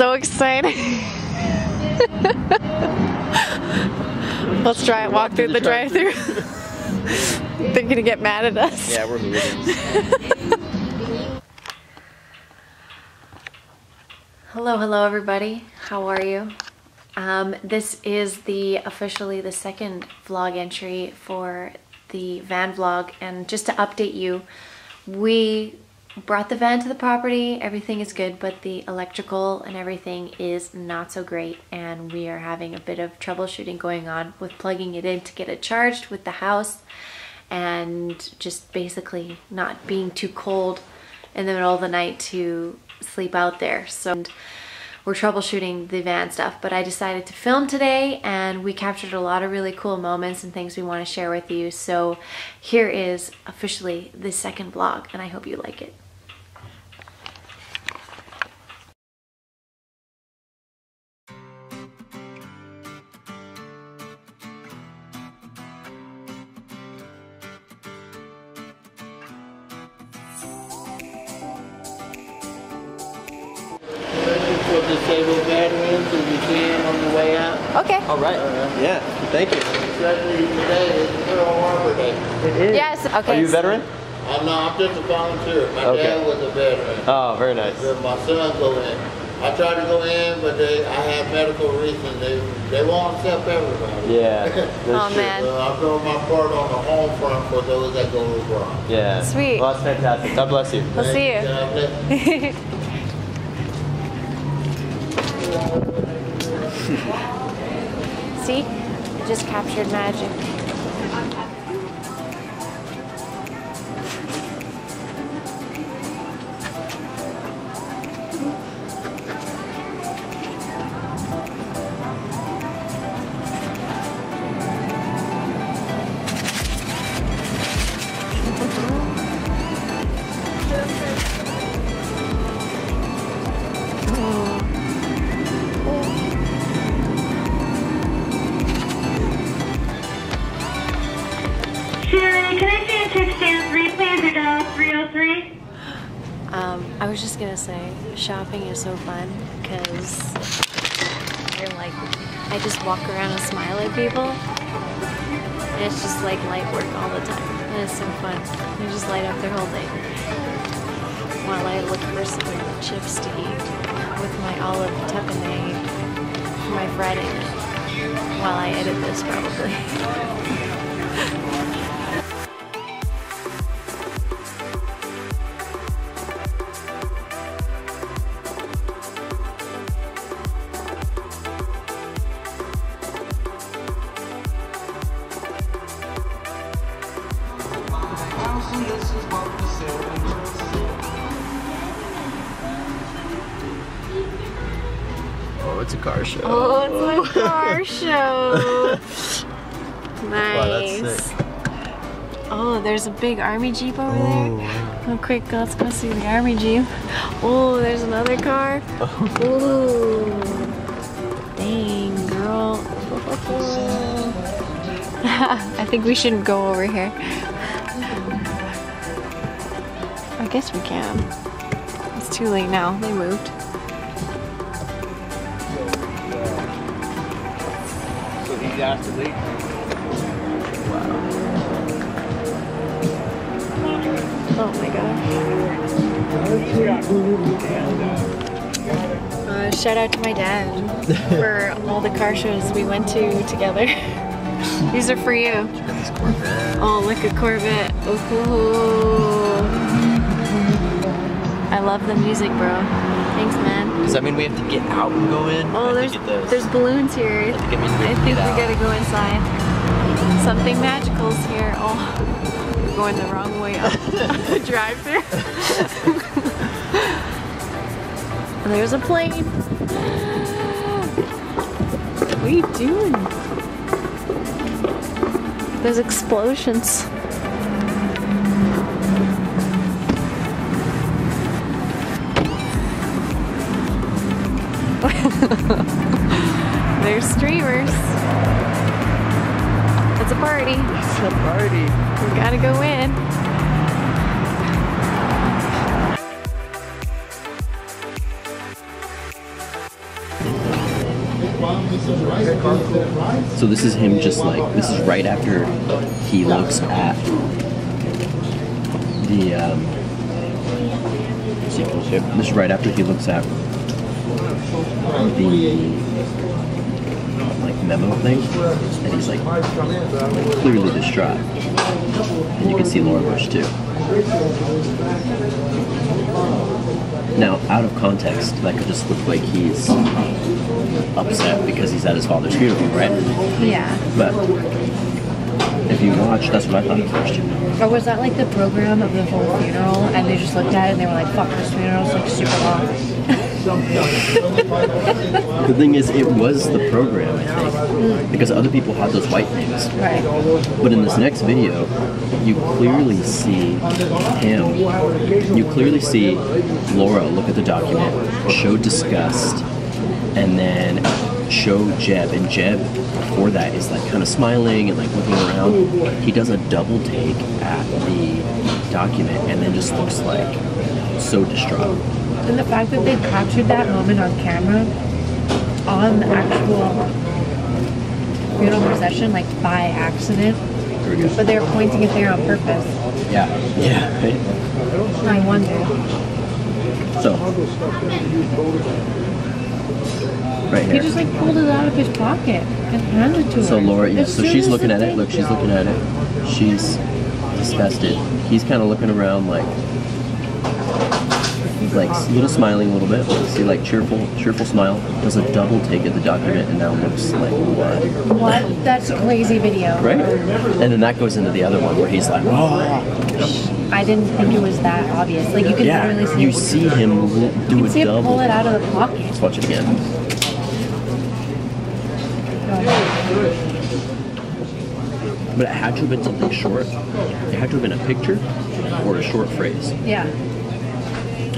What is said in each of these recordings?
so excited. Let's try and walk through the drive-thru. They're gonna get mad at us. Yeah, we're hooligans. Hello everybody. How are you? This is officially the second vlog entry for the van vlog, and just to update you, we brought the van to the property. Everything is good, but the electrical and everything is not so great, and we are having a bit of troubleshooting going on with plugging it in to get it charged with the house, and just basically not being too cold in the middle of the night to sleep out there. So we're troubleshooting the van stuff, but I decided to film today, and we captured a lot of really cool moments and things we want to share with you. So here is officially the second vlog, and I hope you like it. Disable batteries if you can on the way out. Okay. All right. Yeah. Thank you. Especially today, it's Pearl Harbor Day. It is. Yes. Okay. Are you a veteran? I'm just a volunteer. My Okay. dad was a veteran. Oh, very nice. My son go in. I tried to go in, but I have medical reasons. They won't accept everybody. Yeah. Oh man. So I'm doing my part on the home front for those that go abroad. Yeah. Sweet. Well, that's fantastic. God bless you. We'll see you. God bless you. See? I just captured magic. I was just gonna say, shopping is so fun because I just walk around and smile at people, and it's just like light work all the time, and it's so fun. I just light up their whole day while I look for some chips to eat with my olive tapenade for my Friday night while I edit this probably. Oh, it's a car show. Oh, it's a car show. Nice. Wow, that's sick. Oh, there's a big army jeep over there. Oh, quick, let's go see the army jeep. Oh, there's another car. Ooh. Dang, girl. I think we shouldn't go over here. I guess we can. It's too late now. They moved. So he's asked to leave. Oh my gosh. Shout out to my dad for all the car shows we went to together. These are for you. Oh, look, a Corvette. Oh, I love the music, bro. Thanks, man. Does that mean we have to get out and go in? Oh, there's balloons here. I think we gotta go inside. Something magical's here. Oh, we're going the wrong way up the drive-thru. There's a plane. What are you doing? There's explosions. There's streamers. It's a party. It's a party. We gotta go in. So this is him just like, this is right after he looks at the, this is right after he looks at the, like, memo thing, and he's like clearly distraught. And you can see Laura Bush too. Now, out of context, that could just look like he's upset because he's at his father's funeral, right? Yeah. But if you watch, that's what I thought at first. Or was that like the program of the whole funeral, and they just looked at it and they were like, fuck, this funeral's like super long. The thing is, it was the program, I think, because other people had those white things. Right. But in this next video, you clearly see him. You clearly see Laura look at the document, show disgust, and then show Jeb. And Jeb, before that, is like kind of smiling and like looking around. He does a double take at the document and then just looks like so distraught. And the fact that they captured that moment on camera, on the actual funeral procession, like by accident, but they were pointing it there on purpose. Yeah. Yeah. Right? I wonder. So, right here. He just like pulled it out of his pocket and handed it to her. So Laura, yeah, As so soon she's as looking the at it. thing- Look, she's looking at it. She's disgusted. He's kind of looking around like a little smiling a little bit. See, like cheerful smile. Does a double take at the document and now looks like what? What? That's a crazy video. Right? And then that goes into the other one where he's like, oh. I didn't think it was that obvious. Like you can Yeah, literally see you it. see him do You a see him double. pull it out of the pocket. Let's watch it again. But it had to have been something short. It had to have been a picture or a short phrase Yeah.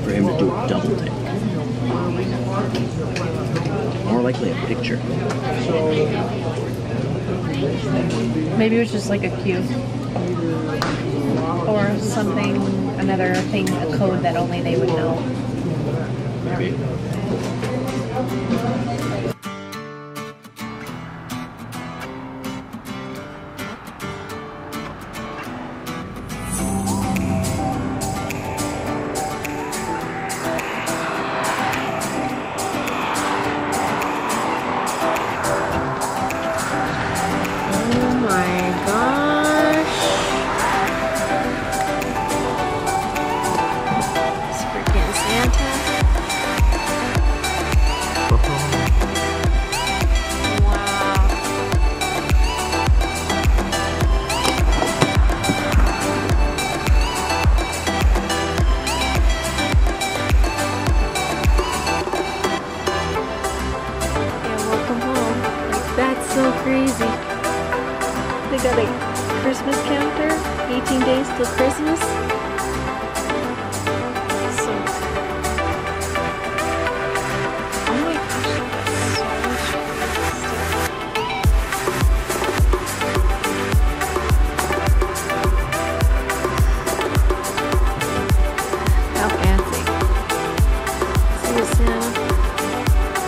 for him to do a double take. More likely a picture. Maybe it was just like a cue. Or something, another thing, a code that only they would know. Maybe. Oh my gosh. This freaking Santa. Wow. Yeah, welcome home. Like, that's so crazy. They got a Christmas counter, 18 days till Christmas. So, oh my gosh, that's so much stuff. How fancy. See you, Santa.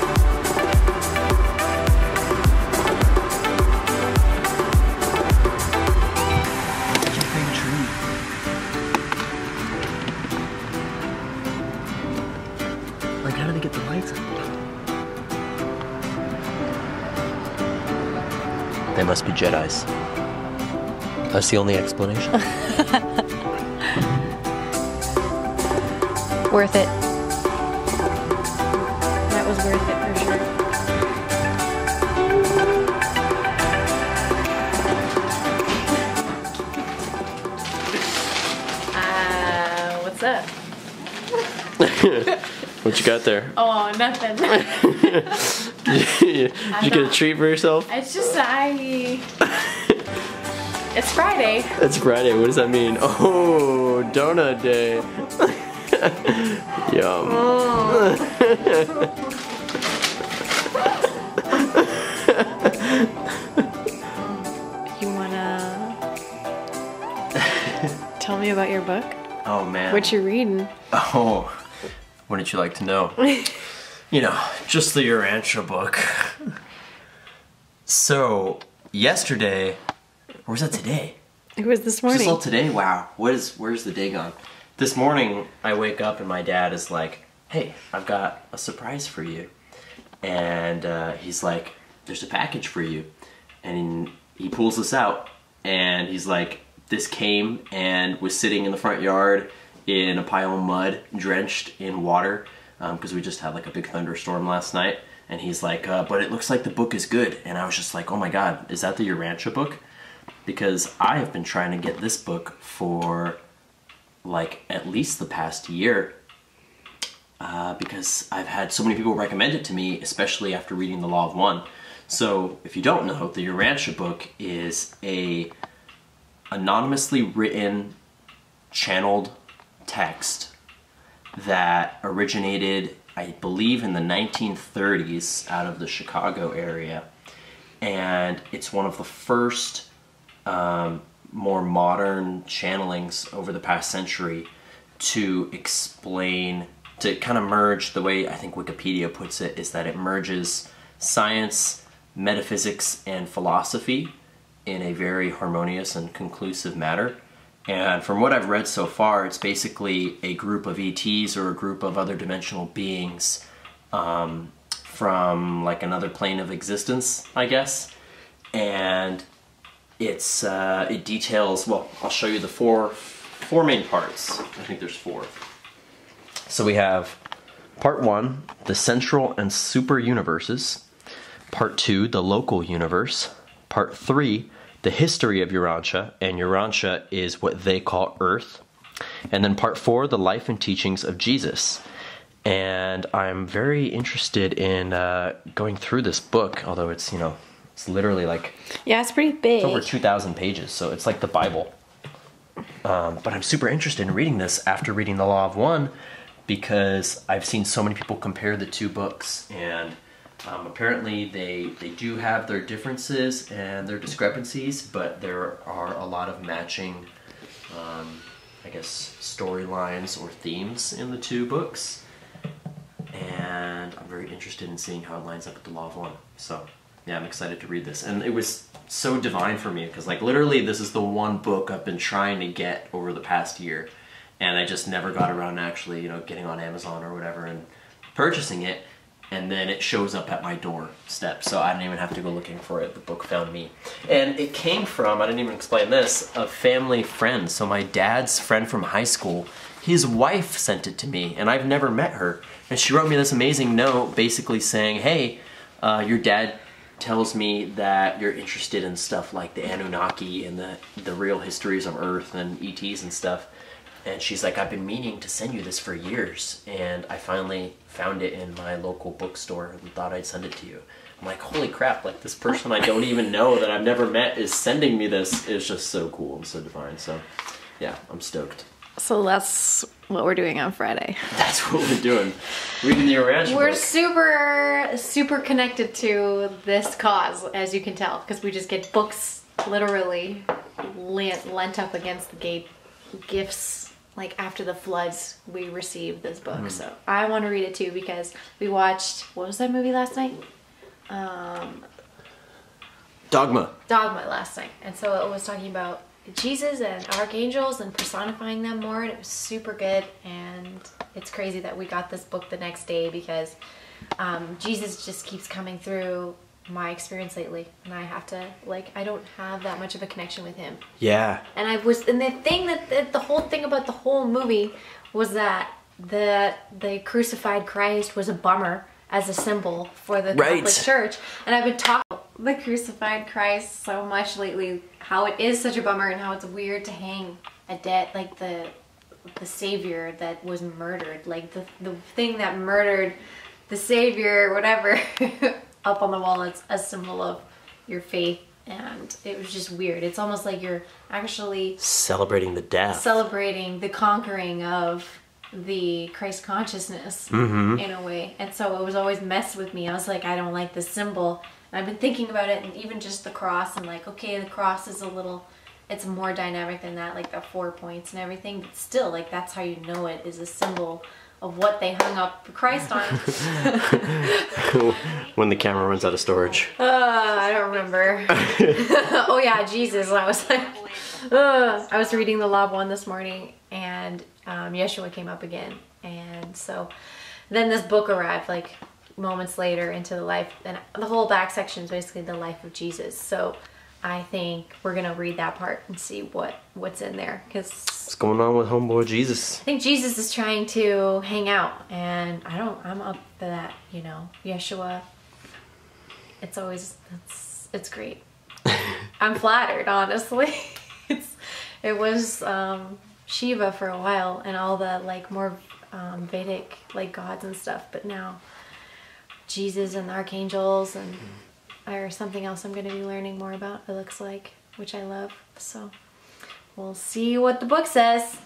Like, how do they get the lights on? They must be Jedis. That's the only explanation. Worth it. That was worth it for sure. What's up? What you got there? Oh, nothing. Did you get a treat for yourself? It's just it's Friday. It's Friday. What does that mean? Oh, donut day. Yum. You wanna tell me about your book? Oh man. What you reading? Oh, wouldn't you like to know? You know, just the Urantia book. So, yesterday, or was that today? It was this Was morning. this all today? Wow. Where's the day gone? This morning, I wake up and my dad is like, hey, I've got a surprise for you. And he's like, there's a package for you. And he pulls this out and he's like, this came and was sitting in the front yard in a pile of mud, drenched in water, because we just had like a big thunderstorm last night. And he's like, but it looks like the book is good. And I was just like, oh my God, is that the Urantia book? Because I have been trying to get this book for like at least the past year, because I've had so many people recommend it to me, especially after reading The Law of One. So if you don't know, the Urantia book is a anonymously written, channeled text that originated, I believe, in the 1930s out of the Chicago area. And it's one of the first more modern channelings over the past century to explain, to kind of merge, the way I think Wikipedia puts it is that it merges science, metaphysics, and philosophy in a very harmonious and conclusive manner. And from what I've read so far, it's basically a group of ETs or a group of other dimensional beings from like another plane of existence, I guess. And it's it details, well, I'll show you the four main parts. I think there's four. So we have part 1, the central and super universes. Part 2, the local universe. Part 3, the history of Urantia, and Urantia is what they call Earth. And then part 4, the life and teachings of Jesus. And I'm very interested in going through this book, although it's, you know, it's literally like... Yeah, it's pretty big. It's over 2,000 pages, so it's like the Bible. But I'm super interested in reading this after reading The Law of One, because I've seen so many people compare the two books, and apparently they do have their differences and their discrepancies, but there are a lot of matching, I guess, storylines or themes in the two books. And I'm very interested in seeing how it lines up with The Law of One. So, yeah, I'm excited to read this. And it was so divine for me, because, like, literally this is the one book I've been trying to get over the past year. And I just never got around to actually, you know, getting on Amazon or whatever and purchasing it. And then it shows up at my doorstep, so I didn't even have to go looking for it. The book found me. And it came from, I didn't even explain this, a family friend. So my dad's friend from high school, his wife sent it to me, and I've never met her. And she wrote me this amazing note basically saying, hey, your dad tells me that you're interested in stuff like the Anunnaki and the real histories of Earth and ETs and stuff. And she's like, I've been meaning to send you this for years, and I finally found it in my local bookstore and thought I'd send it to you. I'm like, holy crap, like this person I don't even know that I've never met is sending me this. It's just so cool and so divine. So yeah, I'm stoked. So that's what we're doing on Friday. That's what we're doing. Reading the Urantia We're book. super connected to this cause, as you can tell, because we just get books literally lent up against the gate, gifts. Like after the floods, we received this book. So I want to read it too, because we watched, what was that movie last night? Dogma. Dogma last night. And so it was talking about Jesus and archangels and personifying them more, and it was super good. And it's crazy that we got this book the next day, because Jesus just keeps coming through my experience lately, and I have to, like, I don't have that much of a connection with him. Yeah. And the thing that the whole thing about the whole movie was that the crucified Christ was a bummer as a symbol for the Catholic Church. And I've been talking about the crucified Christ so much lately, how it is such a bummer and how it's weird to hang a dead, like the Savior that was murdered, like the thing that murdered the Savior, whatever, up on the wall as a symbol of your faith. And it was just weird. It's almost like you're actually celebrating the death, celebrating the conquering of the Christ consciousness in a way. And so it was always messed with me. I was like, I don't like this symbol. And I've been thinking about it, and even just the cross, and like, okay, the cross is it's more dynamic than that, like the 4 points and everything, but still, like, that's how you know it, is a symbol of what they hung up Christ on. When the camera runs out of storage. I don't remember. Oh yeah, Jesus. I was like, I was reading the Law of One this morning, and Yeshua came up again, and so then this book arrived like moments later into the life, and the whole back section is basically the life of Jesus. So I think we're gonna read that part and see what's in there, because What's going on with homeboy Jesus? I think Jesus is trying to hang out, and I'm up for that, you know. Yeshua, it's great. I'm flattered, honestly. It was Shiva for a while, and all the like more Vedic like gods and stuff, but now Jesus and the archangels and or something else I'm going to be learning more about, it looks like, which I love. So we'll see what the book says.